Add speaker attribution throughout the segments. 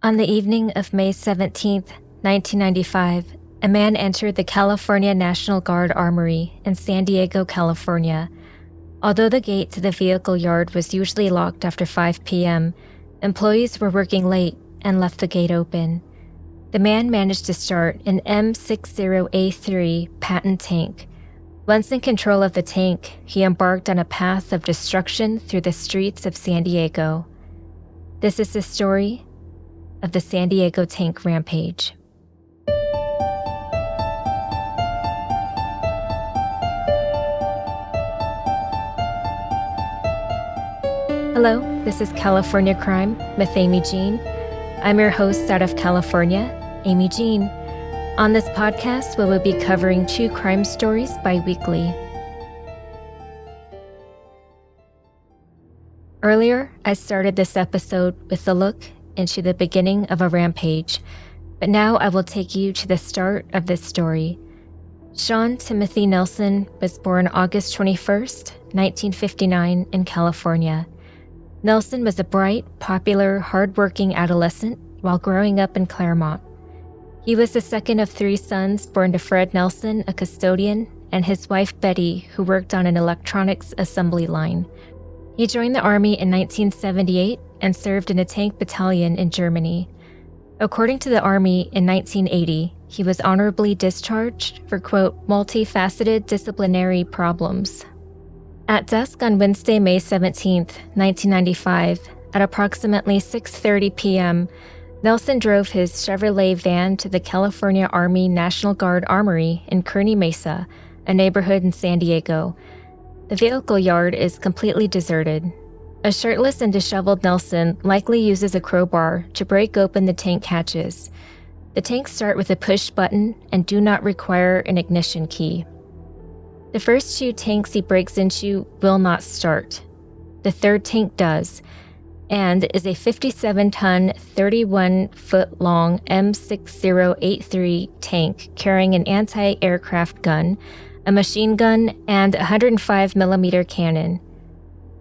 Speaker 1: On the evening of May 17, 1995, a man entered the California National Guard Armory in San Diego, California. Although the gate to the vehicle yard was usually locked after 5 p.m., employees were working late and left the gate open. The man managed to start an M60A3 Patton tank. Once in control of the tank, he embarked on a path of destruction through the streets of San Diego. This is the story of the San Diego Tank Rampage. Hello, this is California Crime with Amy Jean. I'm your host out of California, Amy Jean. On this podcast, we will be covering true crime stories bi-weekly. Earlier, I started this episode with a look into the beginning of a rampage, but now I will take you to the start of this story. Sean Timothy Nelson was born August 21st, 1959 in California. Nelson was a bright, popular, hardworking adolescent while growing up in Claremont. He was the second of 3 sons born to Fred Nelson, a custodian, and his wife Betty, who worked on an electronics assembly line. He joined the Army in 1978 and served in a tank battalion in Germany. According to the Army, in 1980, he was honorably discharged for, quote, multifaceted disciplinary problems. At dusk on Wednesday, May 17, 1995, at approximately 6:30 p.m., Nelson drove his Chevrolet van to the California Army National Guard Armory in Kearny Mesa, a neighborhood in San Diego. The vehicle yard is completely deserted. A shirtless and disheveled Nelson likely uses a crowbar to break open the tank hatches. The tanks start with a push button and do not require an ignition key. The first 2 tanks he breaks into will not start. The third tank does, and is a 57-ton, 31-foot-long M60A3 tank carrying an anti-aircraft gun, a machine gun, and a 105mm cannon.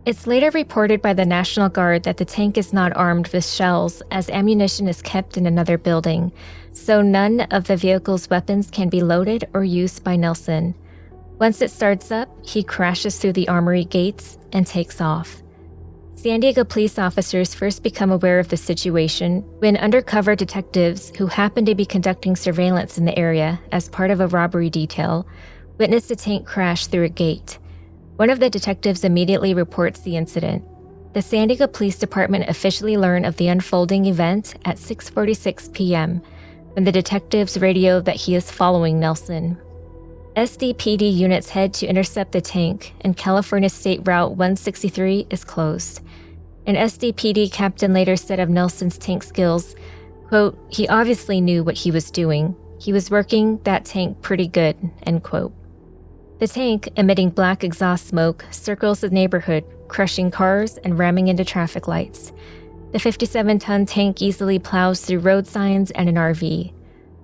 Speaker 1: It's later reported by the National Guard that the tank is not armed with shells, as ammunition is kept in another building, so none of the vehicle's weapons can be loaded or used by Nelson. Once it starts up, he crashes through the armory gates and takes off. San Diego police officers first become aware of the situation when undercover detectives who happen to be conducting surveillance in the area as part of a robbery detail witnessed a tank crash through a gate. One of the detectives immediately reports the incident. The San Diego Police Department officially learned of the unfolding event at 6:46 p.m. when the detectives radio that he is following Nelson. SDPD units head to intercept the tank, and California State Route 163 is closed. An SDPD captain later said of Nelson's tank skills, quote, he obviously knew what he was doing. He was working that tank pretty good, end quote. The tank, emitting black exhaust smoke, circles the neighborhood, crushing cars and ramming into traffic lights. The 57-ton tank easily plows through road signs and an RV.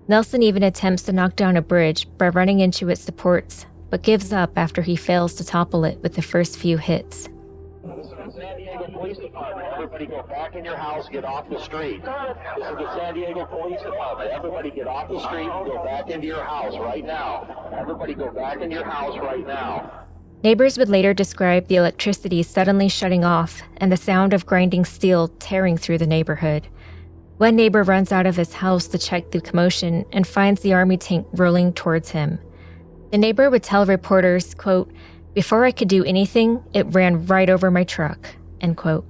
Speaker 1: Nelson even attempts to knock down a bridge by running into its supports, but gives up after he fails to topple it with the first few hits.
Speaker 2: San Diego Police Department, everybody go back in your house, get off the street. This is the San Diego Police Department. Everybody get off the street and go back into your house right now. Everybody go back in your house right now.
Speaker 1: Neighbors would later describe the electricity suddenly shutting off and the sound of grinding steel tearing through the neighborhood. One neighbor runs out of his house to check the commotion and finds the army tank rolling towards him. The neighbor would tell reporters, quote, before I could do anything, it ran right over my truck, end quote.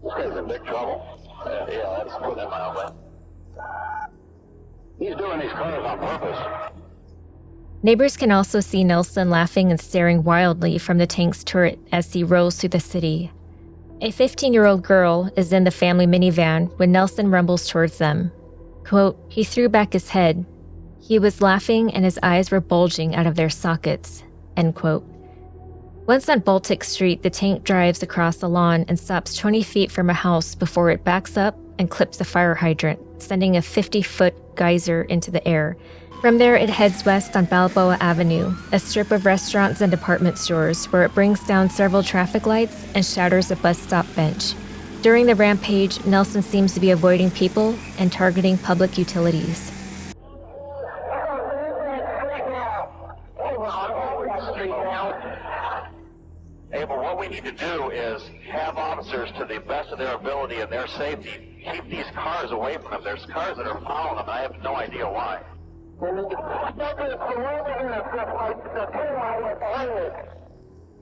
Speaker 2: This guy's in big trouble. Yeah, let's put that mildly. He's doing these cars on purpose.
Speaker 1: Neighbors can also see Nelson laughing and staring wildly from the tank's turret as he rolls through the city. A 15-year-old girl is in the family minivan when Nelson rumbles towards them. Quote, he threw back his head. He was laughing and his eyes were bulging out of their sockets, end quote. Once on Baltic Street, the tank drives across the lawn and stops 20 feet from a house before it backs up and clips a fire hydrant, sending a 50-foot geyser into the air. From there, it heads west on Balboa Avenue, a strip of restaurants and department stores where it brings down several traffic lights and shatters a bus stop bench. During the rampage, Nelson seems to be avoiding people and targeting public utilities.
Speaker 2: Hey, but what we need to do is have officers, to the best of their ability and their safety, keep these cars away from them. There's cars that are following them, and I have no idea why.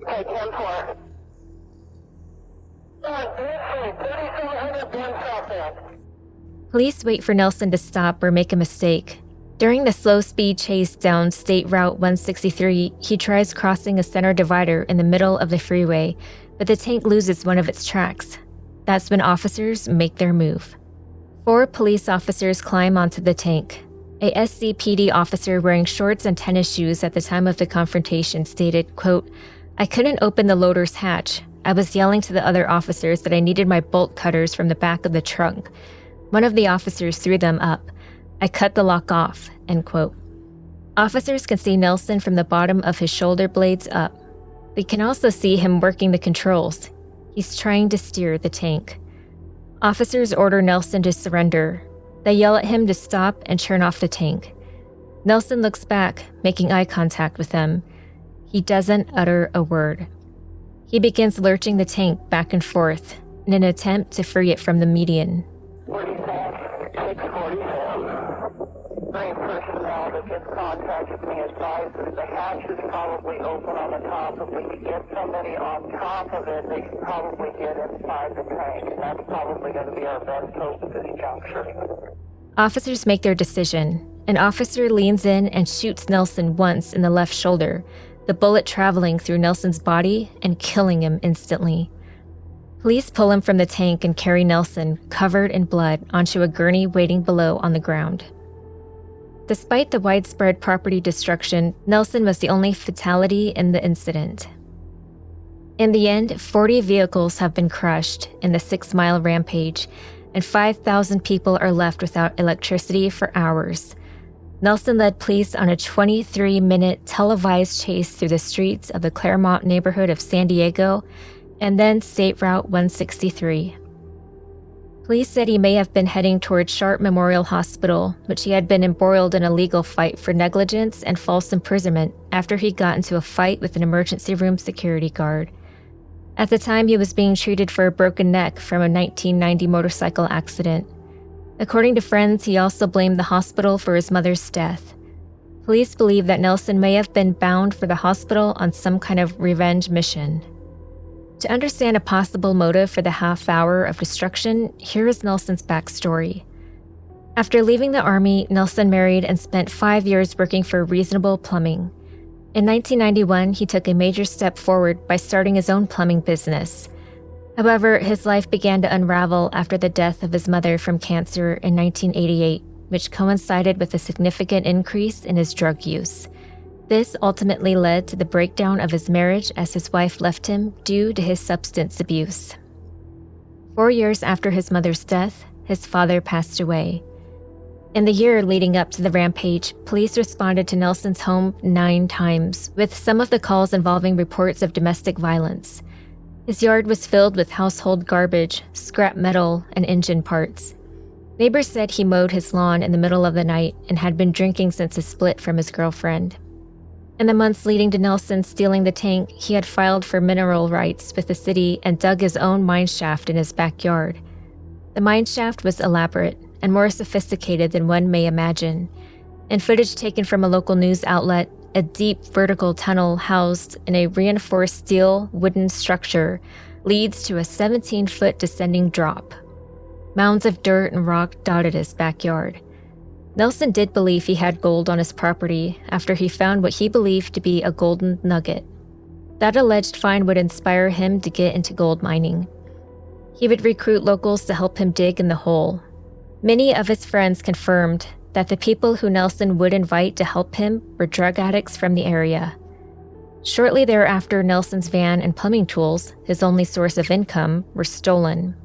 Speaker 3: Okay, 10-4.
Speaker 1: Police wait for Nelson to stop or make a mistake. During the slow-speed chase down State Route 163, he tries crossing a center divider in the middle of the freeway, but the tank loses one of its tracks. That's when officers make their move. 4 police officers climb onto the tank. A SCPD officer wearing shorts and tennis shoes at the time of the confrontation stated, quote, "I couldn't open the loader's hatch. I was yelling to the other officers that I needed my bolt cutters from the back of the trunk. One of the officers threw them up. I cut the lock off," end quote. Officers can see Nelson from the bottom of his shoulder blades up. They can also see him working the controls. He's trying to steer the tank. Officers order Nelson to surrender. They yell at him to stop and turn off the tank. Nelson looks back, making eye contact with them. He doesn't utter a word. He begins lurching the tank back and forth in an attempt to free it from the median.
Speaker 3: 644. Any personnel that gets contacted me advise that the hatch is probably open on the top. If we can get somebody on top of it, they can probably get inside the tank, and that's probably going to be our best hope at this juncture.
Speaker 1: Officers make their decision. An officer leans in and shoots Nelson once in the left shoulder, the bullet traveling through Nelson's body and killing him instantly. Police pull him from the tank and carry Nelson, covered in blood, onto a gurney waiting below on the ground. Despite the widespread property destruction, Nelson was the only fatality in the incident. In the end, 40 vehicles have been crushed in the 6-mile rampage, and 5,000 people are left without electricity for hours. Nelson led police on a 23-minute televised chase through the streets of the Claremont neighborhood of San Diego and then State Route 163. Police said he may have been heading toward Sharp Memorial Hospital, which he had been embroiled in a legal fight for negligence and false imprisonment after he got into a fight with an emergency room security guard. At the time, he was being treated for a broken neck from a 1990 motorcycle accident. According to friends, he also blamed the hospital for his mother's death. Police believe that Nelson may have been bound for the hospital on some kind of revenge mission. To understand a possible motive for the half hour of destruction, here is Nelson's backstory. After leaving the Army, Nelson married and spent 5 years working for Reasonable Plumbing. In 1991, he took a major step forward by starting his own plumbing business. However, his life began to unravel after the death of his mother from cancer in 1988, which coincided with a significant increase in his drug use. This ultimately led to the breakdown of his marriage as his wife left him due to his substance abuse. 4 years after his mother's death, his father passed away. In the year leading up to the rampage, police responded to Nelson's home 9 times, with some of the calls involving reports of domestic violence. His yard was filled with household garbage, scrap metal, and engine parts. Neighbors said he mowed his lawn in the middle of the night and had been drinking since his split from his girlfriend. In the months leading to Nelson stealing the tank, he had filed for mineral rights with the city and dug his own mine shaft in his backyard. The mine shaft was elaborate and more sophisticated than one may imagine. In footage taken from a local news outlet, a deep vertical tunnel housed in a reinforced steel wooden structure leads to a 17-foot descending drop. Mounds of dirt and rock dotted his backyard. Nelson did believe he had gold on his property after he found what he believed to be a golden nugget. That alleged find would inspire him to get into gold mining. He would recruit locals to help him dig in the hole. Many of his friends confirmed that the people who Nelson would invite to help him were drug addicts from the area. Shortly thereafter, Nelson's van and plumbing tools, his only source of income, were stolen.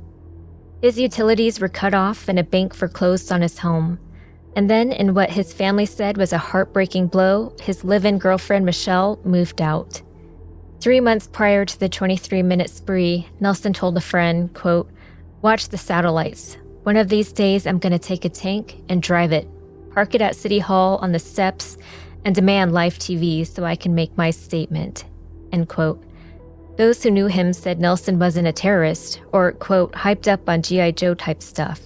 Speaker 1: His utilities were cut off and a bank foreclosed on his home. And then, in what his family said was a heartbreaking blow, his live-in girlfriend Michelle moved out. 3 months prior to the 23-minute spree, Nelson told a friend, quote, Watch the satellites. One of these days, I'm going to take a tank and drive it, park it at City Hall on the steps, and demand live TV so I can make my statement." End quote. Those who knew him said Nelson wasn't a terrorist or, quote, hyped up on G.I. Joe type stuff.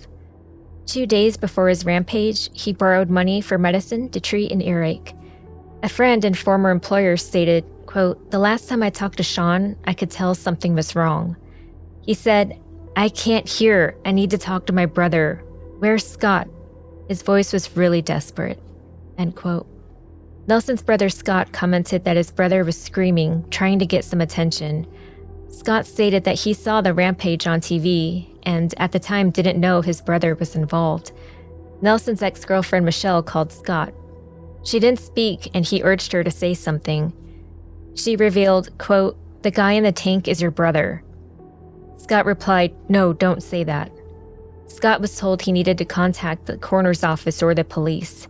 Speaker 1: 2 days before his rampage, he borrowed money for medicine to treat an earache. A friend and former employer stated, quote, "The last time I talked to Sean, I could tell something was wrong. He said, 'I can't hear. I need to talk to my brother. Where's Scott?' His voice was really desperate." End quote. Nelson's brother Scott commented that his brother was screaming, trying to get some attention. Scott stated that he saw the rampage on TV and at the time didn't know his brother was involved. Nelson's ex-girlfriend Michelle called Scott. She didn't speak and he urged her to say something. She revealed, quote, "The guy in the tank is your brother." Scott replied, "No, don't say that." Scott was told he needed to contact the coroner's office or the police.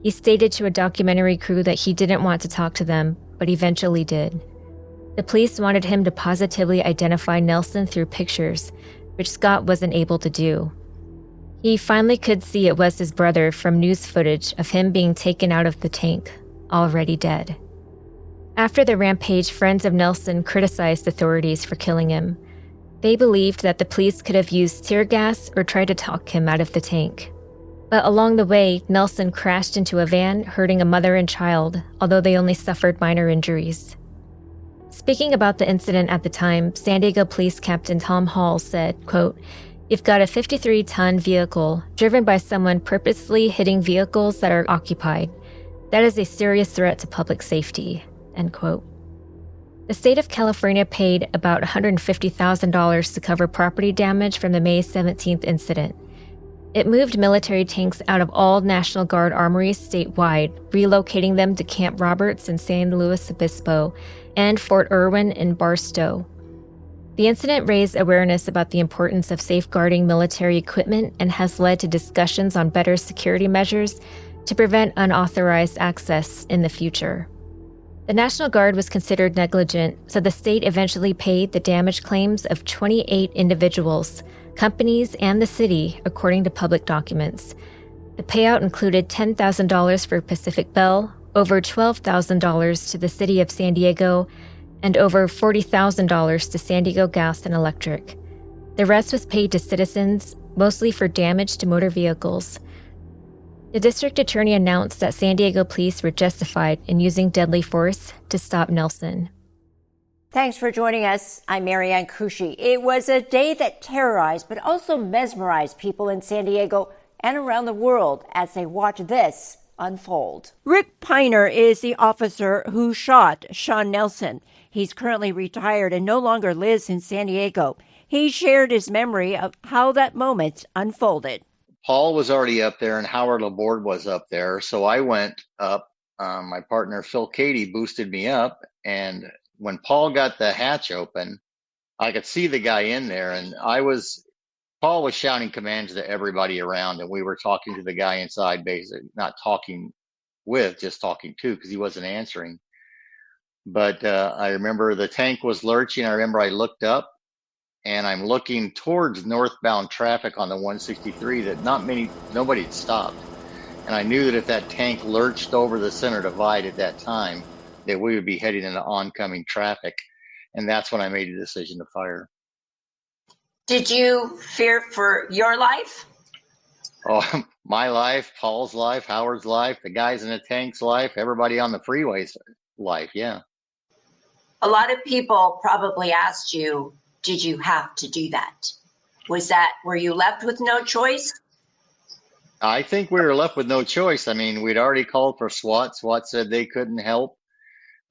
Speaker 1: He stated to a documentary crew that he didn't want to talk to them, but eventually did. The police wanted him to positively identify Nelson through pictures, which Scott wasn't able to do. He finally could see it was his brother from news footage of him being taken out of the tank, already dead. After the rampage, friends of Nelson criticized authorities for killing him. They believed that the police could have used tear gas or tried to talk him out of the tank. But along the way, Nelson crashed into a van, hurting a mother and child, although they only suffered minor injuries. Speaking about the incident at the time, San Diego Police Captain Tom Hall said, quote, "You've got a 53-ton vehicle driven by someone purposely hitting vehicles that are occupied. That is a serious threat to public safety." End quote. The state of California paid about $150,000 to cover property damage from the May 17th incident. It moved military tanks out of all National Guard armories statewide, relocating them to Camp Roberts in San Luis Obispo and Fort Irwin in Barstow. The incident raised awareness about the importance of safeguarding military equipment and has led to discussions on better security measures to prevent unauthorized access in the future. The National Guard was considered negligent, so the state eventually paid the damage claims of 28 individuals, companies, and the city, according to public documents. The payout included $10,000 for Pacific Bell, over $12,000 to the city of San Diego, and over $40,000 to San Diego Gas and Electric. The rest was paid to citizens, mostly for damage to motor vehicles. The district attorney announced that San Diego police were justified in using deadly force to stop Nelson.
Speaker 4: Thanks for joining us. I'm Marianne Kushi. It was a day that terrorized but also mesmerized people in San Diego and around the world as they watch this unfold. Rick Piner is the officer who shot Sean Nelson. He's currently retired and no longer lives in San Diego. He shared his memory of how that moment unfolded.
Speaker 5: Paul was already up there and Howard Laborde was up there. So I went up. My partner, Phil Cady, boosted me up. And when Paul got the hatch open, I could see the guy in there. And Paul was shouting commands to everybody around. And we were talking to the guy inside, basically, not talking with, just talking to, because he wasn't answering. But I remember the tank was lurching. I remember I looked up. And I'm looking towards northbound traffic on the 163 that nobody had stopped. And I knew that if that tank lurched over the center divide at that time, that we would be heading into oncoming traffic. And that's when I made the decision to fire.
Speaker 4: Did you fear for your life?
Speaker 5: Oh, my life, Paul's life, Howard's life, the guys in the tank's life, everybody on the freeway's life, yeah.
Speaker 4: A lot of people probably asked you, did you have to do that? Were you left with no choice?
Speaker 5: I think we were left with no choice. I mean, we'd already called for SWAT. SWAT said they couldn't help.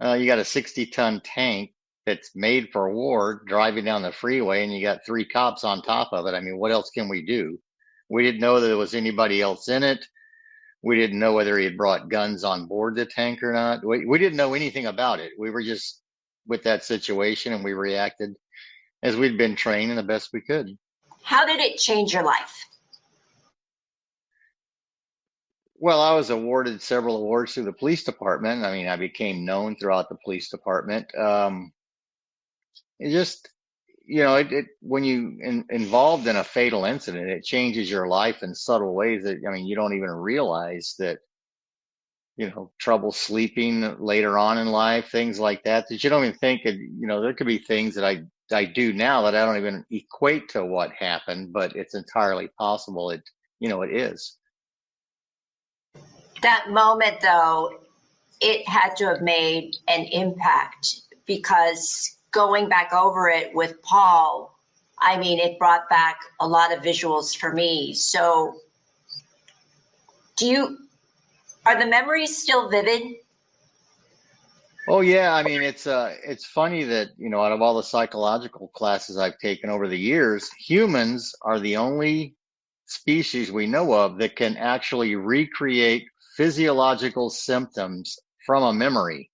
Speaker 5: You got a 60-ton tank that's made for war driving down the freeway, and you got 3 cops on top of it. I mean, what else can we do? We didn't know that there was anybody else in it. We didn't know whether he had brought guns on board the tank or not. We didn't know anything about it. We were just with that situation, and we reacted as we'd been trained the best we could.
Speaker 4: How did it change your life?
Speaker 5: Well, I was awarded several awards through the police department. I mean, I became known throughout the police department. when you involved in a fatal incident, it changes your life in subtle ways that, you don't even realize that, trouble sleeping later on in life, things like that you don't even think, there could be things that I do now that I don't even equate to what happened, but it's entirely possible it is.
Speaker 4: That moment, though, it had to have made an impact, because going back over it with Paul, it brought back a lot of visuals for me. So are the memories still vivid?
Speaker 5: Oh yeah. It's funny that, out of all the psychological classes I've taken over the years, humans are the only species we know of that can actually recreate physiological symptoms from a memory.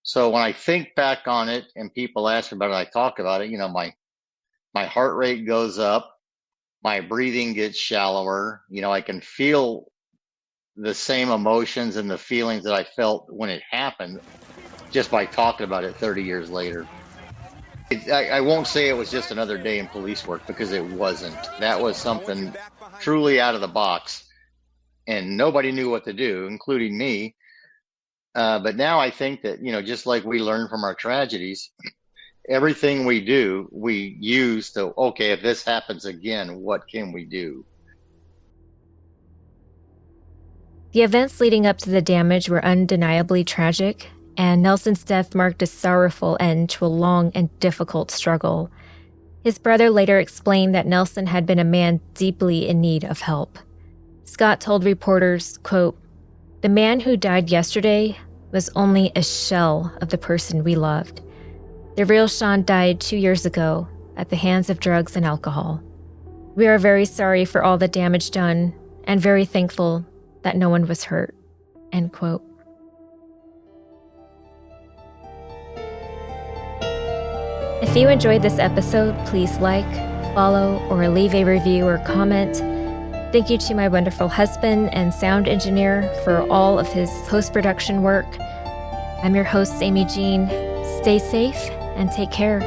Speaker 5: So when I think back on it and people ask about it, I talk about it, my heart rate goes up, my breathing gets shallower, I can feel the same emotions and the feelings that I felt when it happened just by talking about it 30 years later. I won't say it was just another day in police work, because it wasn't. That was something truly out of the box, and nobody knew what to do, including me. But now I think that, just like we learn from our tragedies, everything we do, we use to, okay, if this happens again, what can we do?
Speaker 1: The events leading up to the damage were undeniably tragic, and Nelson's death marked a sorrowful end to a long and difficult struggle. His brother later explained that Nelson had been a man deeply in need of help. Scott told reporters, quote, "The man who died yesterday was only a shell of the person we loved. The real Sean died 2 years ago at the hands of drugs and alcohol. We are very sorry for all the damage done and very thankful that no one was hurt." End quote. If you enjoyed this episode, please like, follow, or leave a review or comment. Thank you to my wonderful husband and sound engineer for all of his post-production work. I'm your host, Amy Jean. Stay safe and take care.